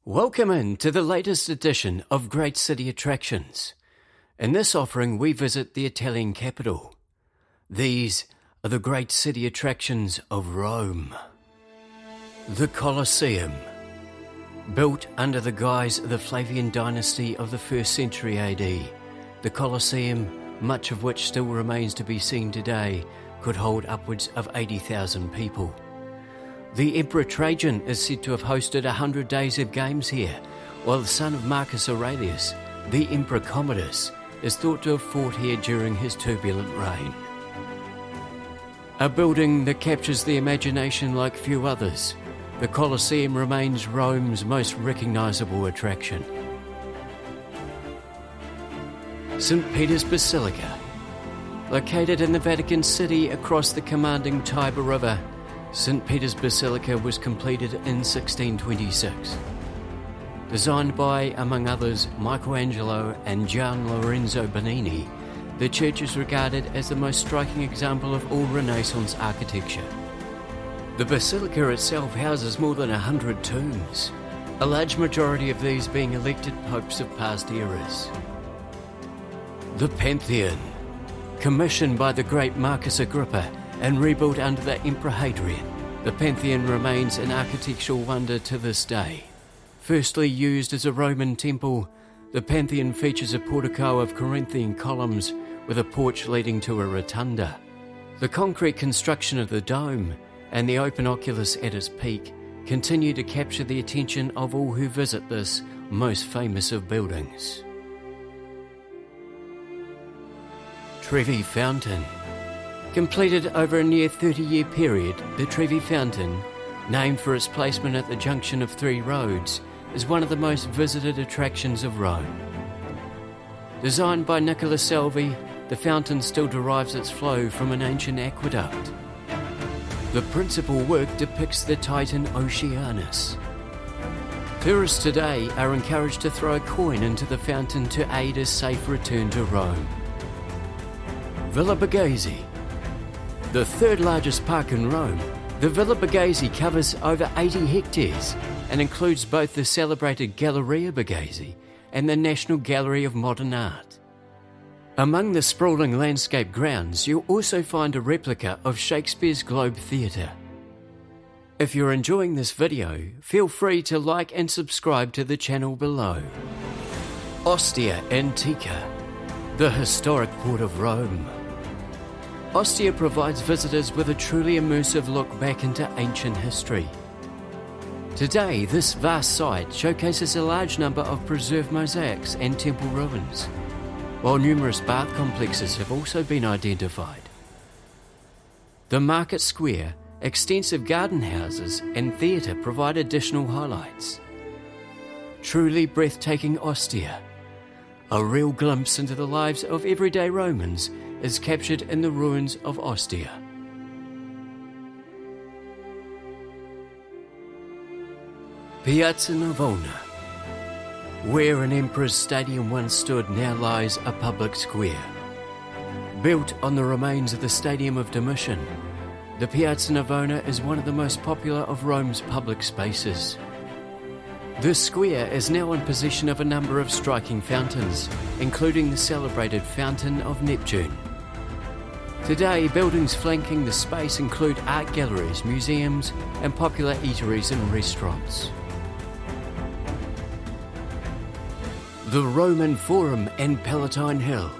Welcome in to the latest edition of Great City Attractions. In this offering, we visit the Italian capital. These are the great city attractions of Rome. The Colosseum. Built under the guise of the Flavian dynasty of the 1st century AD, the Colosseum, much of which still remains to be seen today, could hold upwards of 80,000 people. The Emperor Trajan is said to have hosted 100 days of games here, while the son of Marcus Aurelius, the Emperor Commodus, is thought to have fought here during his turbulent reign. A building that captures the imagination like few others, the Colosseum remains Rome's most recognisable attraction. St. Peter's Basilica. Located in the Vatican City across the commanding Tiber River, St. Peter's Basilica was completed in 1626. Designed by, among others, Michelangelo and Gian Lorenzo Bernini, the church is regarded as the most striking example of all Renaissance architecture. The basilica itself houses more than 100 tombs, a large majority of these being elected popes of past eras. The Pantheon. Commissioned by the great Marcus Agrippa and rebuilt under the Emperor Hadrian, the Pantheon remains an architectural wonder to this day. Firstly used as a Roman temple, the Pantheon features a portico of Corinthian columns with a porch leading to a rotunda. The concrete construction of the dome and the open oculus at its peak continue to capture the attention of all who visit this most famous of buildings. Trevi Fountain. Completed over a near 30-year period, the Trevi Fountain, named for its placement at the junction of 3 roads, is one of the most visited attractions of Rome. Designed by Nicola Salvi, the fountain still derives its flow from an ancient aqueduct. The principal work depicts the Titan Oceanus. Tourists today are encouraged to throw a coin into the fountain to aid a safe return to Rome. Villa Borghese. The third largest park in Rome, the Villa Borghese covers over 80 hectares and includes both the celebrated Galleria Borghese and the National Gallery of Modern Art. Among the sprawling landscape grounds, you'll also find a replica of Shakespeare's Globe Theatre. If you're enjoying this video, feel free to like and subscribe to the channel below. Ostia Antica, the historic port of Rome. Ostia provides visitors with a truly immersive look back into ancient history. Today, this vast site showcases a large number of preserved mosaics and temple ruins, while numerous bath complexes have also been identified. The market square, extensive garden houses and theatre provide additional highlights. Truly breathtaking Ostia, a real glimpse into the lives of everyday Romans, is captured in the ruins of Ostia. Piazza Navona. Where an emperor's stadium once stood now lies a public square. Built on the remains of the Stadium of Domitian, the Piazza Navona is one of the most popular of Rome's public spaces. This square is now in possession of a number of striking fountains, including the celebrated Fountain of Neptune. Today, buildings flanking the space include art galleries, museums, and popular eateries and restaurants. The Roman Forum and Palatine Hill.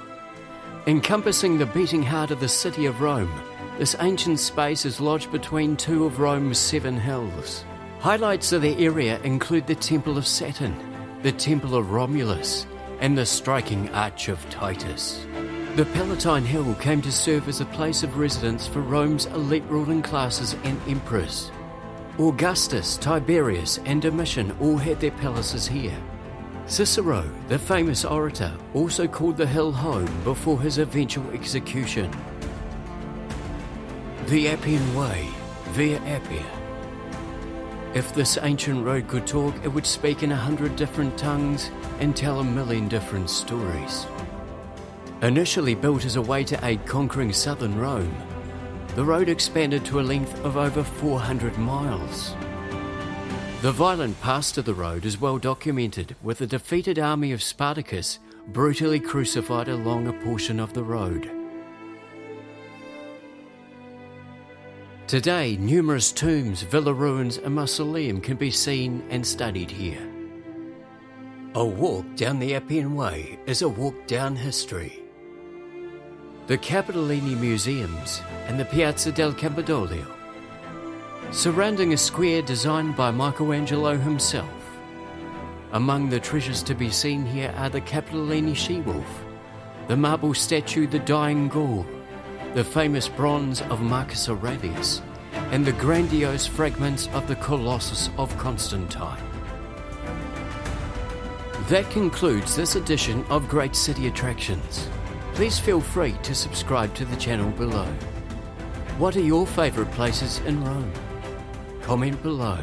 Encompassing the beating heart of the city of Rome, this ancient space is lodged between 2 of Rome's 7 hills. Highlights of the area include the Temple of Saturn, the Temple of Romulus, and the striking Arch of Titus. The Palatine Hill came to serve as a place of residence for Rome's elite ruling classes and emperors. Augustus, Tiberius, and Domitian all had their palaces here. Cicero, the famous orator, also called the hill home before his eventual execution. The Appian Way, via Appia. If this ancient road could talk, it would speak in 100 different tongues and tell 1,000,000 different stories. Initially built as a way to aid conquering southern Rome, the road expanded to a length of over 400 miles. The violent past of the road is well documented, with the defeated army of Spartacus brutally crucified along a portion of the road. Today, numerous tombs, villa ruins and mausoleum can be seen and studied here. A walk down the Appian Way is a walk down history. The Capitoline Museums and the Piazza del Campidoglio, surrounding a square designed by Michelangelo himself. Among the treasures to be seen here are the Capitoline she-wolf, the marble statue The Dying Gaul, the famous bronze of Marcus Aurelius, and the grandiose fragments of the Colossus of Constantine. That concludes this edition of Great City Attractions. Please feel free to subscribe to the channel below. What are your favourite places in Rome? Comment below.